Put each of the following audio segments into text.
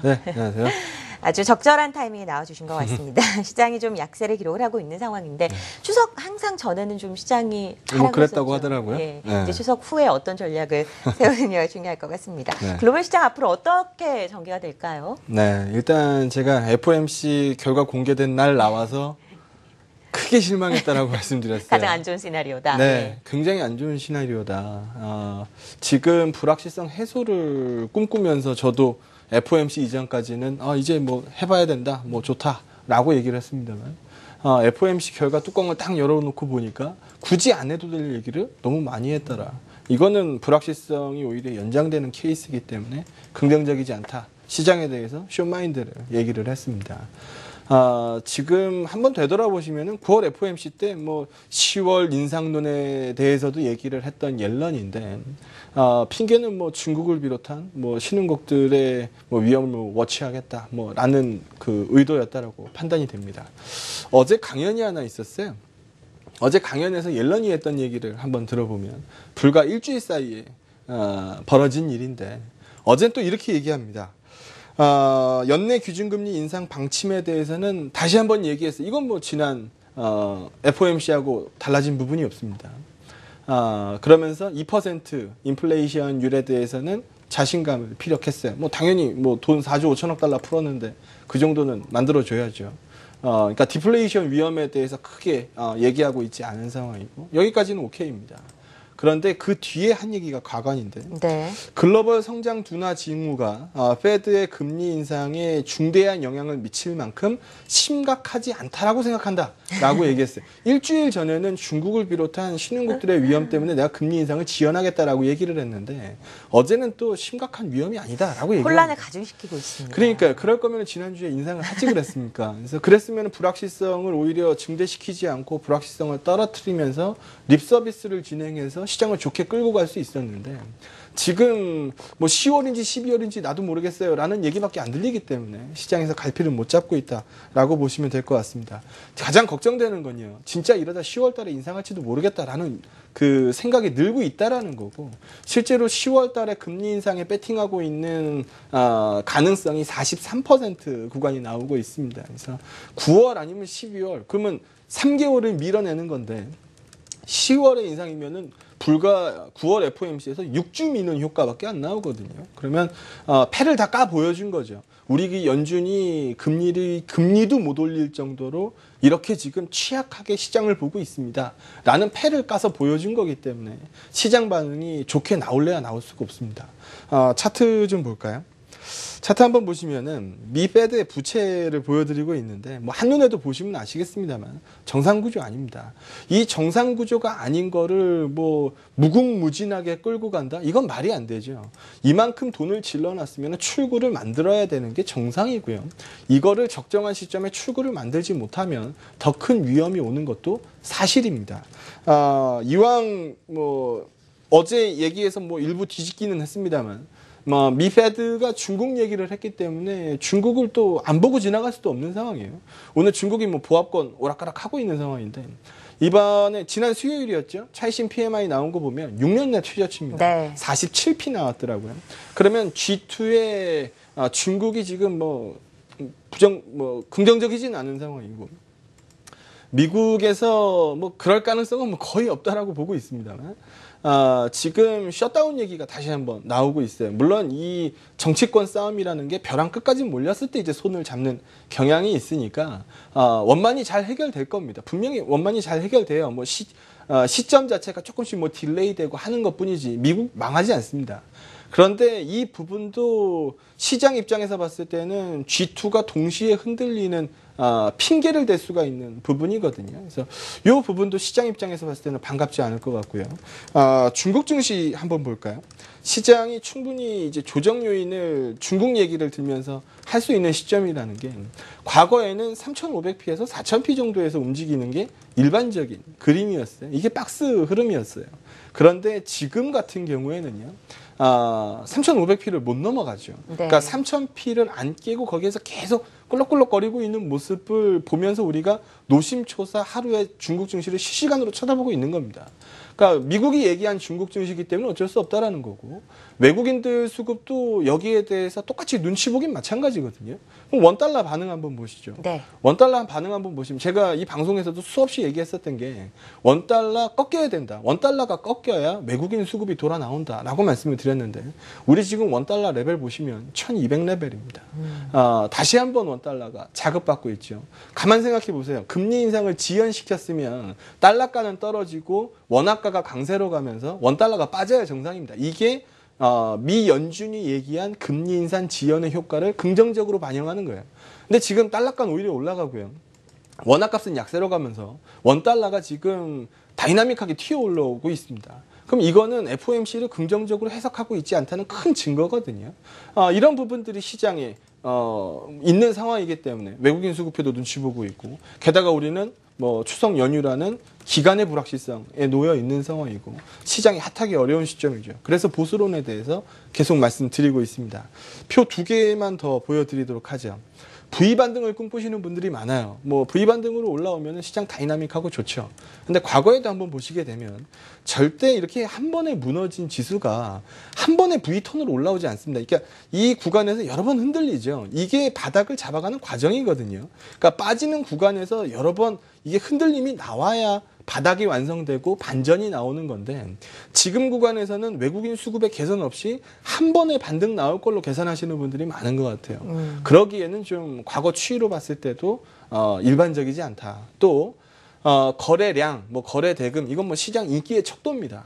네, 안녕하세요. 아주 적절한 타이밍에 나와주신 것 같습니다. 시장이 좀 약세를 기록을 하고 있는 상황인데 추석 항상 전에는 좀 시장이 뭐 그랬다고 하락했었죠. 하더라고요. 예, 네. 이제 추석 후에 어떤 전략을 세우느냐가 중요할 것 같습니다. 네. 글로벌 시장 앞으로 어떻게 전개가 될까요? 네, 일단 제가 FOMC 결과 공개된 날 나와서 크게 실망했다라고 말씀드렸어요. 가장 안 좋은 시나리오다. 네, 예. 굉장히 안 좋은 시나리오다. 지금 불확실성 해소를 꿈꾸면서 저도 FOMC 이전까지는 이제 뭐 해봐야 된다, 뭐 좋다라고 얘기를 했습니다만 FOMC 결과 뚜껑을 딱 열어놓고 보니까 굳이 안 해도 될 얘기를 너무 많이 했더라. 이거는 불확실성이 오히려 연장되는 케이스이기 때문에 긍정적이지 않다. 시장에 대해서 쇼마인드를 얘기를 했습니다. 지금 한번 되돌아보시면은 9월 FOMC 때 뭐 10월 인상론에 대해서도 얘기를 했던 옐런인데, 핑계는 뭐 중국을 비롯한 뭐 신흥국들의 뭐 위험을 뭐 워치하겠다, 뭐 라는 그 의도였다라고 판단이 됩니다. 어제 강연이 하나 있었어요. 어제 강연에서 옐런이 했던 얘기를 한번 들어보면 불과 일주일 사이에 벌어진 일인데, 어제는 또 이렇게 얘기합니다. 연내 기준금리 인상 방침에 대해서는 다시 한번 얘기했어요. 이건 뭐 지난 FOMC하고 달라진 부분이 없습니다. 그러면서 2% 인플레이션율에 대해서는 자신감을 피력했어요. 뭐 당연히 뭐 돈 4조 5천억 달러 풀었는데 그 정도는 만들어줘야죠. 그러니까 디플레이션 위험에 대해서 크게 얘기하고 있지 않은 상황이고, 여기까지는 오케이입니다. 그런데 그 뒤에 한 얘기가 가관인데, 네. 글로벌 성장 둔화 징후가 페드의 금리 인상에 중대한 영향을 미칠 만큼 심각하지 않다라고 생각한다라고 얘기했어요. 일주일 전에는 중국을 비롯한 신흥국들의 위험 때문에 내가 금리 인상을 지연하겠다라고 얘기를 했는데, 어제는 또 심각한 위험이 아니다라고 얘기를 혼란을 합니다. 가중시키고 있습니다. 그러니까요. 그럴 거면 지난주에 인상을 하지 그랬습니까? 그래서 그랬으면 불확실성을 오히려 증대시키지 않고 불확실성을 떨어뜨리면서 립 서비스를 진행해서 시장을 좋게 끌고 갈 수 있었는데, 지금 뭐 10월인지 12월인지 나도 모르겠어요 라는 얘기밖에 안 들리기 때문에 시장에서 갈피를 못 잡고 있다라고 보시면 될 것 같습니다. 가장 걱정되는 건요, 진짜 이러다 10월 달에 인상할지도 모르겠다라는 그 생각이 늘고 있다라는 거고, 실제로 10월 달에 금리 인상에 배팅하고 있는 가능성이 43% 구간이 나오고 있습니다. 그래서 9월 아니면 12월, 그러면 3개월을 밀어내는 건데 10월에 인상이면은 불과 9월 FOMC에서 6주 미는 효과밖에 안 나오거든요. 그러면 패를 다 까 보여준 거죠. 우리 연준이 금리도 못 올릴 정도로 이렇게 지금 취약하게 시장을 보고 있습니다 라는 패를 까서 보여준 거기 때문에 시장 반응이 좋게 나올래야 나올 수가 없습니다. 차트 좀 볼까요? 차트 한번 보시면은 미 페드의 부채를 보여드리고 있는데, 뭐 한눈에도 보시면 아시겠습니다만 정상 구조 아닙니다. 이 정상 구조가 아닌 거를 뭐 무궁무진하게 끌고 간다? 이건 말이 안 되죠. 이만큼 돈을 질러놨으면 출구를 만들어야 되는 게 정상이고요. 이거를 적정한 시점에 출구를 만들지 못하면 더 큰 위험이 오는 것도 사실입니다. 이왕 뭐 어제 얘기해서 뭐 일부 뒤집기는 했습니다만, 미 페드가 중국 얘기를 했기 때문에 중국을 또 안 보고 지나갈 수도 없는 상황이에요. 오늘 중국이 뭐 보합권 오락가락 하고 있는 상황인데, 이번에 지난 수요일이었죠. 차이신 PMI 나온 거 보면 6년 내 최저치입니다. 네. 47p 나왔더라고요. 그러면 G2에 중국이 지금 뭐 긍정적이진 않은 상황이고, 미국에서 뭐 그럴 가능성은 뭐 거의 없다라고 보고 있습니다만, 지금 셧다운 얘기가 다시 한번 나오고 있어요. 물론 이 정치권 싸움이라는 게 벼랑 끝까지 몰렸을 때 이제 손을 잡는 경향이 있으니까 원만히 잘 해결될 겁니다. 분명히 원만히 잘 해결돼요. 뭐 시점 자체가 조금씩 뭐 딜레이되고 하는 것뿐이지 미국 망하지 않습니다. 그런데 이 부분도 시장 입장에서 봤을 때는 G2가 동시에 흔들리는 핑계를 댈 수가 있는 부분이거든요. 그래서 이 부분도 시장 입장에서 봤을 때는 반갑지 않을 것 같고요. 중국 증시 한번 볼까요? 시장이 충분히 이제 조정 요인을 중국 얘기를 들면서 할 수 있는 시점이라는 게, 과거에는 3,500p에서 4,000p 정도에서 움직이는 게 일반적인 그림이었어요. 이게 박스 흐름이었어요. 그런데 지금 같은 경우에는요, 3,500p를 못 넘어가죠. 네. 그러니까 3,000p를 안 깨고 거기에서 계속 꿀럭꿀럭거리고 있는 모습을 보면서 우리가 노심초사 하루에 중국 증시를 실시간으로 쳐다보고 있는 겁니다. 그러니까 미국이 얘기한 중국 증시이기 때문에 어쩔 수 없다라는 거고 외국인들 수급도 여기에 대해서 똑같이 눈치 보긴 마찬가지거든요. 그럼 원달러 반응 한번 보시죠. 네. 원달러 반응 한번 보시면 제가 이 방송에서도 수없이 얘기했었던 게 원달러 꺾여야 된다. 원달러가 꺾여야 외국인 수급이 돌아 나온다라고 말씀을 드렸는데 우리 지금 원달러 레벨 보시면 1200레벨입니다. 다시 한번 원달러가 자극받고 있죠. 가만 생각해 보세요. 금리 인상을 지연시켰으면 달러가는 떨어지고 원화가가 강세로 가면서 원달러가 빠져야 정상입니다. 이게 미 연준이 얘기한 금리 인상 지연의 효과를 긍정적으로 반영하는 거예요. 근데 지금 달러가는 오히려 올라가고요. 원화값은 약세로 가면서 원달러가 지금 다이나믹하게 튀어 올라오고 있습니다. 그럼 이거는 FOMC를 긍정적으로 해석하고 있지 않다는 큰 증거거든요. 이런 부분들이 시장에 있는 상황이기 때문에 외국인 수급표도 눈치 보고 있고 게다가 우리는 뭐 추석 연휴라는 기간의 불확실성에 놓여 있는 상황이고 시장이 핫하기 어려운 시점이죠. 그래서 보수론에 대해서 계속 말씀드리고 있습니다. 표 2개만 더 보여드리도록 하죠. V반등을 꿈꾸시는 분들이 많아요. 뭐 V반등으로 올라오면 시장 다이나믹하고 좋죠. 근데 과거에도 한번 보시게 되면 절대 이렇게 한 번에 무너진 지수가 한 번에 V턴으로 올라오지 않습니다. 그러니까 이 구간에서 여러 번 흔들리죠. 이게 바닥을 잡아가는 과정이거든요. 그러니까 빠지는 구간에서 여러 번 이게 흔들림이 나와야 바닥이 완성되고 반전이 나오는 건데 지금 구간에서는 외국인 수급의 개선 없이 한 번에 반등 나올 걸로 계산하시는 분들이 많은 것 같아요. 그러기에는 좀 과거 추이로 봤을 때도 일반적이지 않다. 또 거래량, 뭐 거래 대금 이건 뭐 시장 인기의 척도입니다.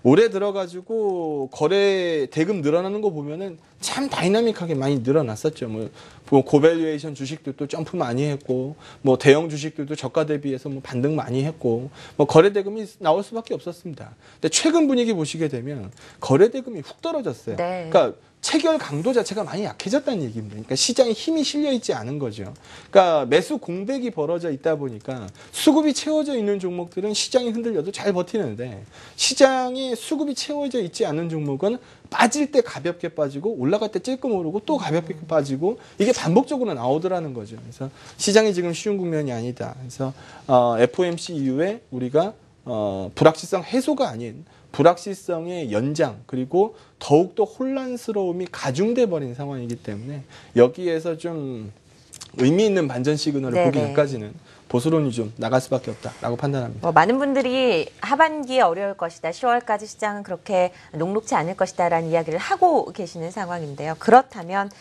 올해 들어가지고 거래 대금 늘어나는 거 보면은 참 다이나믹하게 많이 늘어났었죠. 뭐 고밸류에이션 주식들도 점프 많이 했고, 뭐 대형 주식들도 저가 대비해서 뭐 반등 많이 했고, 뭐 거래 대금이 나올 수밖에 없었습니다. 근데 최근 분위기 보시게 되면 거래 대금이 훅 떨어졌어요. 네. 그러니까 체결 강도 자체가 많이 약해졌다는 얘기입니다. 그러니까 시장에 힘이 실려 있지 않은 거죠. 그러니까 매수 공백이 벌어져 있다 보니까 수급이 채워져 있는 종목들은 시장이 흔들려도 잘 버티는데 시장에 수급이 채워져 있지 않은 종목은 빠질 때 가볍게 빠지고 올라갈 때 찔끔 오르고 또 가볍게 빠지고 이게 반복적으로 나오더라는 거죠. 그래서 시장이 지금 쉬운 국면이 아니다. 그래서 FOMC 이후에 우리가 불확실성 해소가 아닌 불확실성의 연장 그리고 더욱더 혼란스러움이 가중돼 버린 상황이기 때문에 여기에서 좀 의미 있는 반전 시그널을 네네. 보기 전까지는 보수론이 좀 나갈 수밖에 없다라고 판단합니다. 많은 분들이 하반기에 어려울 것이다. 10월까지 시장은 그렇게 녹록지 않을 것이다라는 이야기를 하고 계시는 상황인데요. 그렇다면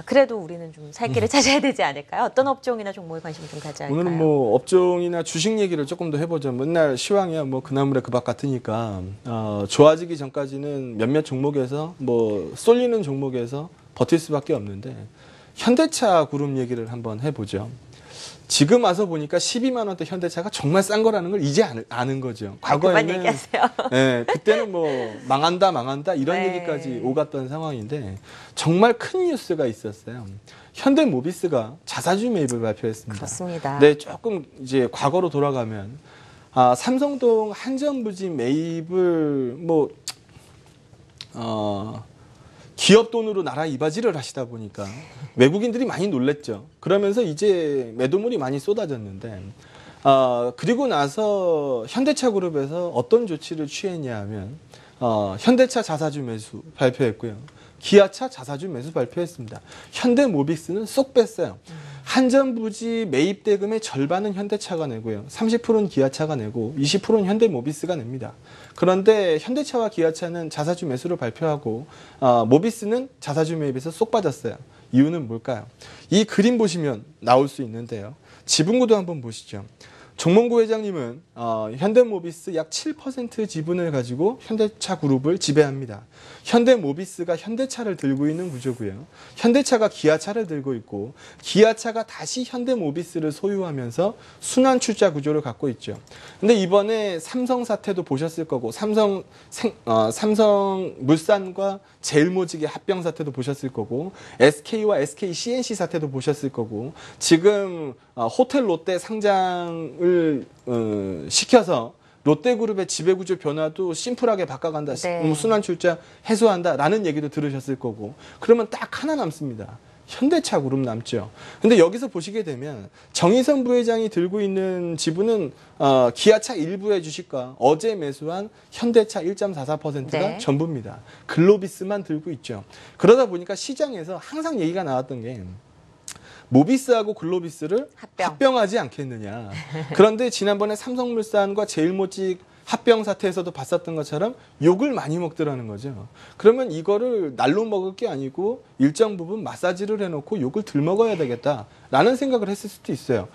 그래도 우리는 좀 살 길을 찾아야 되지 않을까요? 어떤 업종이나 종목에 관심을 좀 가져야 할까요? 오늘은 뭐 업종이나 주식 얘기를 조금 더 해보죠. 맨날 시황이야 뭐 그나물에 그 밥 같으니까 좋아지기 전까지는 몇몇 종목에서 뭐 쏠리는 종목에서 버틸 수밖에 없는데 현대차 그룹 얘기를 한번 해보죠. 지금 와서 보니까 12만 원대 현대차가 정말 싼 거라는 걸 이제 아는 거죠. 과거에는 그만 얘기하세요. 네, 그때는 뭐 망한다 이런 네. 얘기까지 오갔던 상황인데 정말 큰 뉴스가 있었어요. 현대모비스가 자사주 매입을 발표했습니다. 그렇습니다. 네, 조금 이제 과거로 돌아가면 삼성동 한전부지 매입을 뭐 기업 돈으로 나라 이바지를 하시다 보니까 외국인들이 많이 놀랬죠. 그러면서 이제 매도물이 많이 쏟아졌는데 그리고 나서 현대차 그룹에서 어떤 조치를 취했냐 하면 현대차 자사주 매수 발표했고요. 기아차 자사주 매수 발표했습니다. 현대모비스는 쏙 뺐어요. 한전부지 매입 대금의 절반은 현대차가 내고요. 30%는 기아차가 내고 20%는 현대모비스가 냅니다. 그런데 현대차와 기아차는 자사주 매수를 발표하고 모비스는 자사주 매입에서 쏙 빠졌어요. 이유는 뭘까요? 이 그림 보시면 나올 수 있는데요. 지분구도 한번 보시죠. 정몽구 회장님은 현대모비스 약 7% 지분을 가지고 현대차 그룹을 지배합니다. 현대모비스가 현대차를 들고 있는 구조고요. 현대차가 기아차를 들고 있고 기아차가 다시 현대모비스를 소유하면서 순환 출자 구조를 갖고 있죠. 근데 이번에 삼성 사태도 보셨을 거고 삼성물산과 제일모직의 합병 사태도 보셨을 거고 SK와 SK CNC 사태도 보셨을 거고 지금 호텔 롯데 상장을 시켜서 롯데그룹의 지배구조 변화도 심플하게 바꿔간다. 네. 순환 출자 해소한다라는 얘기도 들으셨을 거고 그러면 딱 하나 남습니다. 현대차 그룹 남죠. 근데 여기서 보시게 되면 정의선 부회장이 들고 있는 지분은 기아차 일부의 주식과 어제 매수한 현대차 1.44%가 네. 전부입니다. 글로비스만 들고 있죠. 그러다 보니까 시장에서 항상 얘기가 나왔던 게 모비스하고 글로비스를 합병하지 않겠느냐. 그런데 지난번에 삼성물산과 제일모직 합병 사태에서도 봤었던 것처럼 욕을 많이 먹더라는 거죠. 그러면 이거를 날로 먹을 게 아니고 일정 부분 마사지를 해놓고 욕을 덜 먹어야 되겠다라는 생각을 했을 수도 있어요.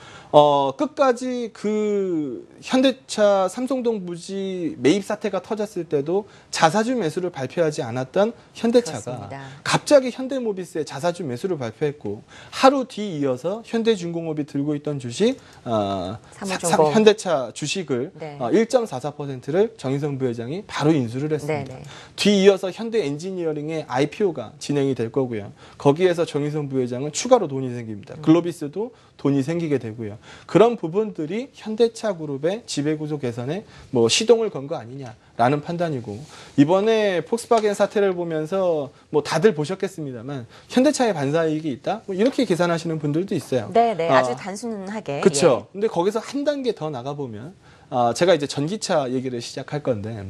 끝까지 그 현대차 삼성동 부지 매입 사태가 터졌을 때도 자사주 매수를 발표하지 않았던 현대차가 그렇습니다. 갑자기 현대모비스의 자사주 매수를 발표했고 하루 뒤 이어서 현대중공업이 들고 있던 주식 사무중공. 현대차 주식을 네. 1.44%를 정의선 부회장이 바로 인수를 했습니다. 네네. 뒤 이어서 현대엔지니어링의 IPO가 진행이 될 거고요. 거기에서 정의선 부회장은 추가로 돈이 생깁니다. 글로비스도 돈이 생기게 되고요. 그런 부분들이 현대차 그룹의 지배구조 개선에 뭐 시동을 건 거 아니냐라는 판단이고, 이번에 폭스바겐 사태를 보면서 뭐 다들 보셨겠습니다만 현대차에 반사이익이 있다? 뭐 이렇게 계산하시는 분들도 있어요. 네네. 아주 단순하게. 그렇죠. 근데 거기서 한 단계 더 나가보면 제가 이제 전기차 얘기를 시작할 건데,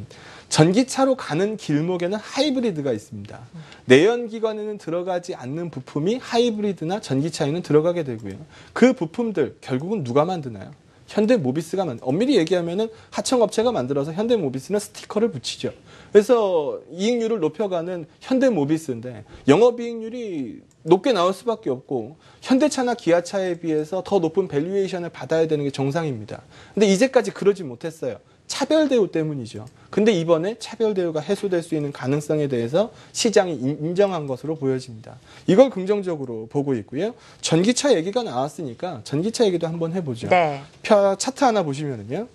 전기차로 가는 길목에는 하이브리드가 있습니다. 내연기관에는 들어가지 않는 부품이 하이브리드나 전기차에는 들어가게 되고요. 그 부품들 결국은 누가 만드나요? 현대모비스가 엄밀히 얘기하면은 하청업체가 만들어서 현대모비스는 스티커를 붙이죠. 그래서 이익률을 높여가는 현대모비스인데 영업이익률이 높게 나올 수밖에 없고 현대차나 기아차에 비해서 더 높은 밸류에이션을 받아야 되는 게 정상입니다. 근데 이제까지 그러지 못했어요. 차별 대우 때문이죠. 근데 이번에 차별 대우가 해소될 수 있는 가능성에 대해서 시장이 인정한 것으로 보여집니다. 이걸 긍정적으로 보고 있고요. 전기차 얘기가 나왔으니까 전기차 얘기도 한번 해보죠. 네. 차트 하나 보시면은요.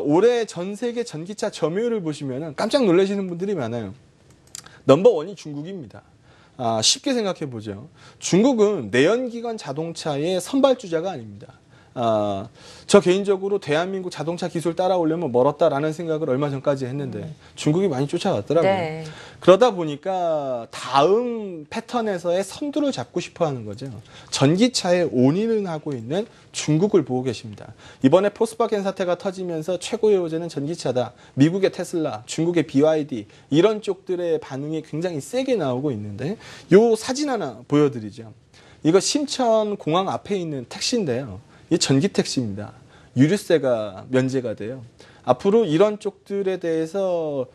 올해 전 세계 전기차 점유율을 보시면은 깜짝 놀라시는 분들이 많아요. 넘버원이 중국입니다. 쉽게 생각해 보죠. 중국은 내연기관 자동차의 선발주자가 아닙니다. 저 개인적으로 대한민국 자동차 기술 따라오려면 멀었다라는 생각을 얼마 전까지 했는데 중국이 많이 쫓아갔더라고요. 네. 그러다 보니까 다음 패턴에서의 선두를 잡고 싶어 하는 거죠. 전기차에 올인을 하고 있는 중국을 보고 계십니다. 이번에 포스바겐 사태가 터지면서 최고의 호재는 전기차다. 미국의 테슬라, 중국의 BYD 이런 쪽들의 반응이 굉장히 세게 나오고 있는데, 요 사진 하나 보여드리죠. 이거 심천공항 앞에 있는 택시인데요. 이 전기 택시입니다. 유류세가 면제가 돼요. 앞으로 이런 쪽들에 대해서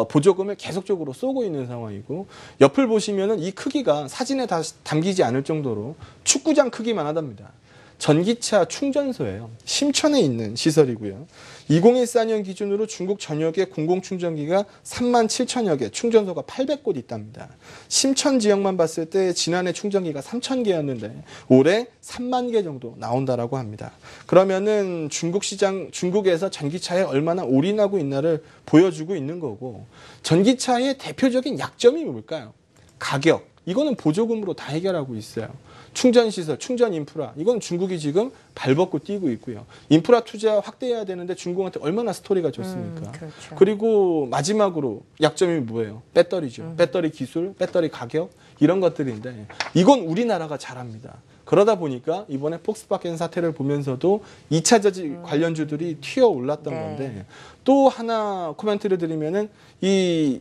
보조금을 계속적으로 쏘고 있는 상황이고, 옆을 보시면은 이 크기가 사진에 다 담기지 않을 정도로 축구장 크기만 하답니다. 전기차 충전소예요. 심천에 있는 시설이고요. 2014년 기준으로 중국 전역에 공공충전기가 3만 7천여 개, 충전소가 800곳 있답니다. 심천 지역만 봤을 때 지난해 충전기가 3천 개였는데 올해 3만 개 정도 나온다라고 합니다. 그러면은 중국 시장, 중국에서 전기차에 얼마나 올인하고 있나를 보여주고 있는 거고, 전기차의 대표적인 약점이 뭘까요? 가격. 이거는 보조금으로 다 해결하고 있어요. 충전시설, 충전 인프라, 이건 중국이 지금 발벗고 뛰고 있고요. 인프라 투자 확대해야 되는데 중국한테 얼마나 스토리가 좋습니까? 그렇죠. 그리고 마지막으로 약점이 뭐예요? 배터리죠. 배터리 기술, 배터리 가격, 이런 것들인데 이건 우리나라가 잘합니다. 그러다 보니까 이번에 폭스바겐 사태를 보면서도 2차 전지 관련주들이 튀어 올랐던 네. 건데, 또 하나 코멘트를 드리면은 이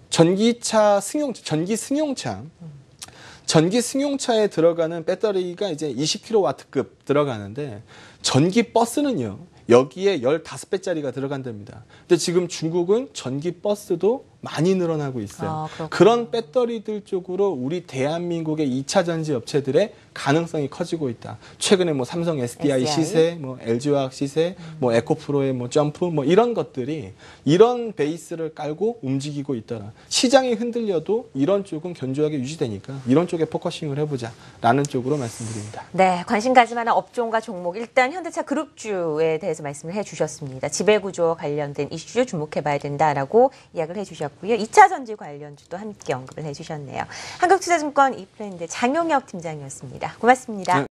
전기차 승용차, 전기 승용차에 들어가는 배터리가 이제 20kW급 들어가는데, 전기 버스는요, 여기에 15배짜리가 들어간답니다. 근데 지금 중국은 전기 버스도 많이 늘어나고 있어요. 그런 배터리들 쪽으로 우리 대한민국의 2차 전지 업체들의 가능성이 커지고 있다. 최근에 뭐 삼성 SDI 시세, 뭐 LG화학 시세, 뭐 에코프로의 뭐 점프, 뭐 이런 것들이 이런 베이스를 깔고 움직이고 있더라. 시장이 흔들려도 이런 쪽은 견조하게 유지되니까 이런 쪽에 포커싱을 해보자라는 쪽으로 말씀드립니다. 네, 관심 가질 만한 업종과 종목, 일단 현대차 그룹주에 대해서 말씀을 해주셨습니다. 지배구조와 관련된 이슈 주목해봐야 된다라고 이야기를 해주셨고요. 2차 전지 관련주도 함께 언급을 해주셨네요. 한국투자증권 이플랜드 장용혁 팀장이었습니다. 고맙습니다. 네.